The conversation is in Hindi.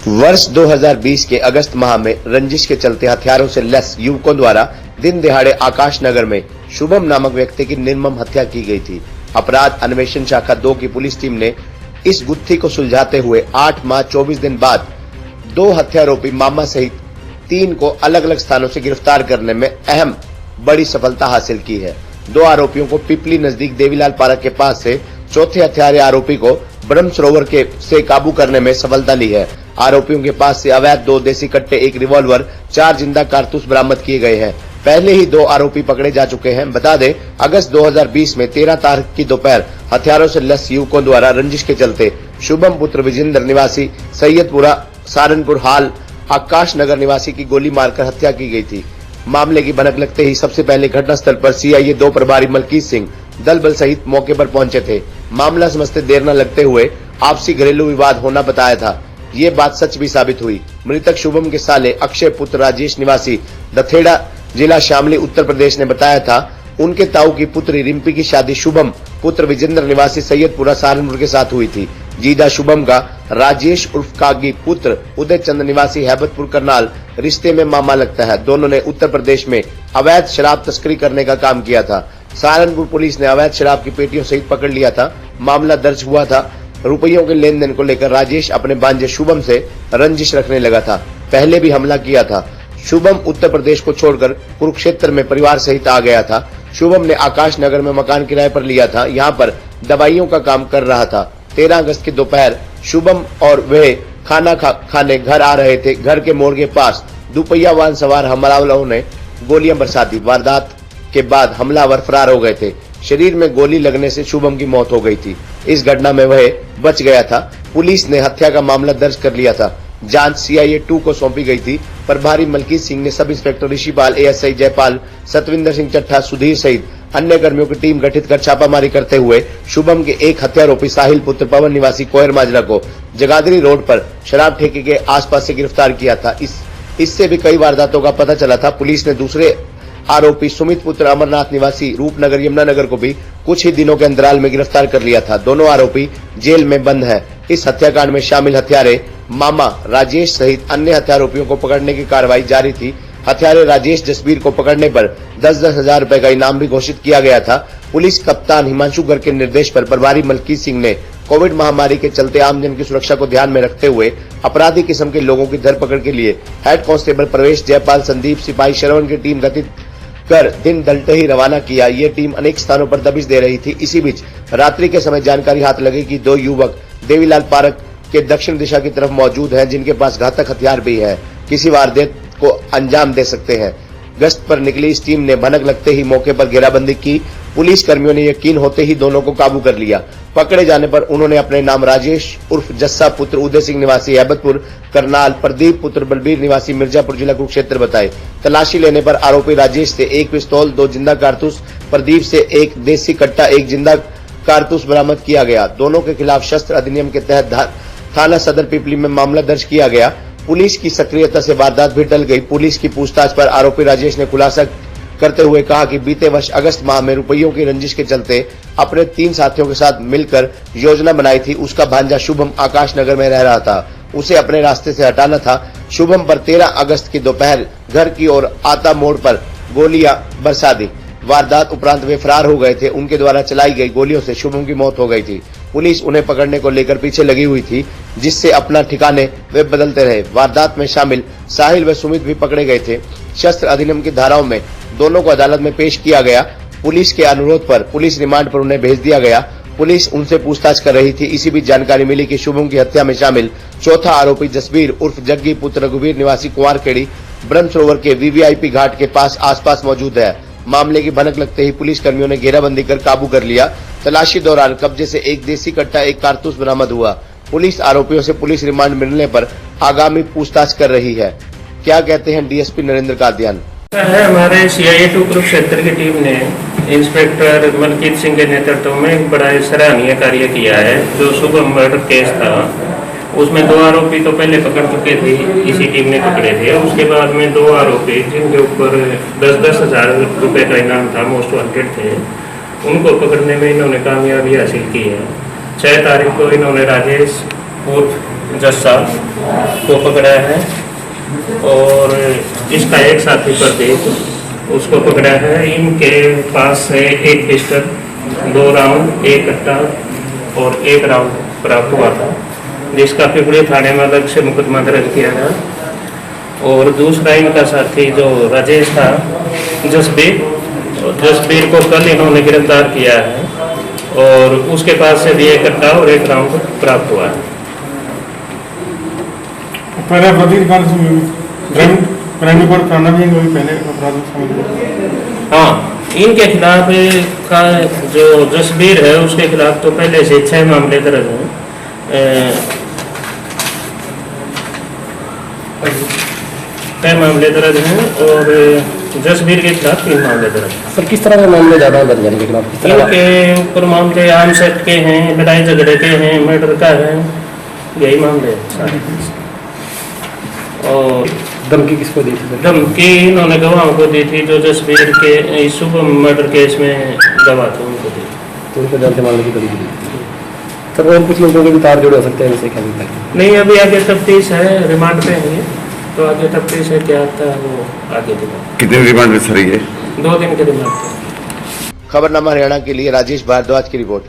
वर्ष 2020 के अगस्त माह में रंजिश के चलते हथियारों से लैस युवकों द्वारा दिन दिहाड़े आकाश नगर में शुभम नामक व्यक्ति की निर्मम हत्या की गई थी। अपराध अन्वेषण शाखा 2 की पुलिस टीम ने इस गुत्थी को सुलझाते हुए 8 माह 24 दिन बाद 2 हत्यारोपी मामा सहित 3 को अलग अलग स्थानों से गिरफ्तार करने में अहम बड़ी सफलता हासिल की है। 2 आरोपियों को पिपली नजदीक देवीलाल पार्क के पास से, चौथे हत्यारे आरोपी को ब्रह्म सरोवर से काबू करने में सफलता ली है। आरोपियों के पास से अवैध 2 देसी कट्टे, 1 रिवॉल्वर, 4 जिंदा कारतूस बरामद किए गए हैं। पहले ही 2 आरोपी पकड़े जा चुके हैं। बता दें, अगस्त 2020 में 13 तारीख की दोपहर हथियारों से लैस युवकों द्वारा रंजिश के चलते शुभम पुत्र विजेंद्र निवासी सैयदपुरा सहारनपुर हाल आकाश नगर निवासी की गोली मारकर हत्या की गई थी। मामले की भनक लगते ही सबसे पहले घटनास्थल पर सीआईए 2 प्रभारी मलकीत सिंह दल बल सहित मौके पर पहुंचे थे। मामला समझते देर न लगते हुए आपसी घरेलू विवाद होना बताया था। ये बात सच भी साबित हुई। मृतक शुभम के साले अक्षय पुत्र राजेश निवासी दथेड़ा जिला शामली उत्तर प्रदेश ने बताया था उनके ताऊ की पुत्री रिम्पी की शादी शुभम पुत्र विजेंद्र निवासी सैयदपुरा सहारनपुर के साथ हुई थी। जीजा शुभम का राजेश उर्फ कागी पुत्र उदय चंद निवासी हैबतपुर करनाल रिश्ते में मामा लगता है। दोनों ने उत्तर प्रदेश में अवैध शराब तस्करी करने का काम किया था। सहारनपुर पुलिस ने अवैध शराब की पेटियों सहित पकड़ लिया था। मामला दर्ज हुआ था। रुपयों के लेन देन को लेकर राजेश अपने भांजे शुभम से रंजिश रखने लगा था। पहले भी हमला किया था। शुभम उत्तर प्रदेश को छोड़कर कुरुक्षेत्र में परिवार सहित आ गया था। शुभम ने आकाश नगर में मकान किराए पर लिया था। यहाँ पर दवाइयों का काम कर रहा था। 13 अगस्त की दोपहर शुभम और वह खाना खाने घर आ रहे थे। घर के मोड़ के पास दुपहिया वाहन सवार हमलावरों ने गोलियां बरसा दी। वारदात के बाद हमलावर फरार हो गए थे। शरीर में गोली लगने से शुभम की मौत हो गई थी। इस घटना में वह बच गया था। पुलिस ने हत्या का मामला दर्ज कर लिया था। जांच सीआईए 2 को सौंपी गई थी। प्रभारी मलकीत सिंह ने sub inspector Rishipal, ASI Jaipal, Satvinder Singh Chattha, Sudhir सहित अन्य कर्मियों की टीम गठित कर छापामारी करते हुए शुभम के एक हत्यारोपी साहिल पुत्र पवन निवासी कोयर माजरा को जगाधरी रोड पर शराब ठेके के आसपास से गिरफ्तार किया था। इससे भी कई वारदातों का पता चला था। पुलिस ने दूसरे आरोपी सुमित पुत्र अमरनाथ निवासी रूपनगर यमुनानगर को भी कुछ ही दिनों के अंतराल में गिरफ्तार कर लिया था। दोनों आरोपी जेल में बंद हैं। इस हत्याकांड में शामिल हत्यारे मामा राजेश सहित अन्य हत्यारोपियों को पकड़ने की कार्रवाई जारी थी। हत्यारे राजेश जसबीर को पकड़ने पर 10-10 हजार रुपए का इनाम भी घोषित किया गया था। पुलिस कप्तान हिमांशु गर्ग के निर्देश पर प्रभारी मलकीत सिंह ने कोविड महामारी के चलते आमजन की सुरक्षा को ध्यान में रखते हुए अपराधी किस्म के लोगों की धरपकड़ के लिए हेड कांस्टेबल प्रवेश, जयपाल, संदीप, सिपाही श्रवण की टीम गठित कर दिन ढलते ही रवाना किया। ये टीम अनेक स्थानों पर दबिश दे रही थी। इसी बीच रात्रि के समय जानकारी हाथ लगी कि 2 युवक देवीलाल पार्क के दक्षिण दिशा की तरफ मौजूद हैं, जिनके पास घातक हथियार भी है, किसी वारदात को अंजाम दे सकते हैं। गश्त पर निकली इस टीम ने भनक लगते ही मौके पर घेराबंदी की। पुलिस कर्मियों ने यकीन होते ही दोनों को काबू कर लिया। पकड़े जाने पर उन्होंने अपने नाम राजेश उर्फ जस्सा पुत्र उदय सिंह निवासी हैबतपुर करनाल, प्रदीप पुत्र बलबीर निवासी मिर्जापुर जिला कुरुक्षेत्र बताए। तलाशी लेने पर आरोपी राजेश से 1 पिस्तौल, 2 जिंदा कारतूस, प्रदीप से 1 देसी कट्टा, 1 जिंदा कारतूस बरामद किया गया। दोनों के खिलाफ शस्त्र अधिनियम के तहत थाना सदर पिपली में मामला दर्ज किया गया। पुलिस की सक्रियता से वारदात भी टल गई। पुलिस की पूछताछ पर आरोपी राजेश ने खुलासा करते हुए कहा कि बीते वर्ष अगस्त माह में रुपयों की रंजिश के चलते अपने 3 साथियों के साथ मिलकर योजना बनाई थी। उसका भांजा शुभम आकाश नगर में रह रहा था। उसे अपने रास्ते से हटाना था। शुभम पर 13 अगस्त की दोपहर घर की ओर आता मोड़ पर गोलियां बरसा दी। वारदात उपरांत वे फरार हो गए थे। उनके द्वारा चलाई गई गोलियों से शुभम की मौत हो गई थी। पुलिस उन्हें पकड़ने को लेकर पीछे लगी हुई थी, जिससे अपना ठिकाने वे बदलते रहे। वारदात में शामिल साहिल व सुमित भी पकड़े गए थे। शस्त्र अधिनियम की धाराओं में दोनों को अदालत में पेश किया गया। पुलिस के अनुरोध पर पुलिस रिमांड पर उन्हें भेज दिया गया। पुलिस उनसे पूछताछ कर रही थी। इसी बीच जानकारी मिली कि शुभम की हत्या में शामिल चौथा आरोपी जसबीर उर्फ जग्गी पुत्र रघुवीर निवासी कुंवारखेड़ी ब्रह्म सरोवर के वीवीआईपी घाट के आसपास मौजूद है। मामले की भनक लगते ही पुलिस कर्मियों ने घेराबंदी कर काबू कर लिया। तलाशी दौरान कब्जे से 1 देसी कट्टा, 1 कारतूस बरामद हुआ। पुलिस आरोपियों से पुलिस रिमांड मिलने पर आगामी पूछताछ कर रही है। क्या कहते हैं डीएसपी नरेंद्र कादियान? हमारे सीआईए 2 कुरुक्षेत्र की टीम ने इंस्पेक्टर मलकीत सिंह के नेतृत्व में बड़ा सराहनीय कार्य किया है। जो शुभम मर्डर केस था उसमें 2 आरोपी तो पहले पकड़ चुके थे, इसी टीम ने पकड़े थे। उसके बाद में 2 आरोपी जिनके ऊपर 10-10 हजार रुपए का इनाम था, मोस्ट वांटेड थे, उनको पकड़ने में इन्होंने कामयाबी हासिल की है। 6 तारीख को इन्होंने राजेश उर्फ जस्सा को पकड़ा है और इसका एक साथी प्रदीप उसको पकड़ा है। इनके पास से एक पिस्टल, 2 राउंड, एक कट्टा और 1 राउंड प्राप्त हुआ था, जिसका पिपड़ी थाने में अलग से मुकदमा दर्ज किया गया। और दूसरा इनका साथी जो राजेश था, जसबीर को कल इन्होंने गिरफ्तार किया है और उसके पास से भी 1 कट्टा और 1 राउंड प्राप्त हुआ है। पहले अपराधी थाना भी पहले अपराध। हाँ, इनके खिलाफ का जो जसबीर है उसके खिलाफ तो पहले से 6 मामले दर्ज हैं। 6 मामले दर्ज हैं और जसबीर के खिलाफ 3 मामले दर्ज हैं। सर किस तरह के मामले ज़्यादा दर्ज हैं इनके खिलाफ? इनके ऊपर मामले आर्म सेट के हैं, लड़ाई झगड़े के हैं, मर्डर का है, यही मामले हैं सारे। और धमकी किसको दी थी? धमकी इन्होंने गवाहों को दी थी, जो जसबीर के शुभम मर्डर केस में गवाह थे उनको दी। तो उनको जान से मामले की तरीके दी। सर और कुछ लोगों के भी तार जुड़े हो सकते हैं इनसे क्या अभी तक? नहीं, अभी आगे तफ्तीश है, रिमांड पे है, तो आगे तफ्तीश है, क्या आता है वो आगे दिखा। कितने रिमांड में सर ये? 2 दिन के रिमांड पे। खबरनामा हरियाणा के लिए राजेश भारद्वाज की रिपोर्ट।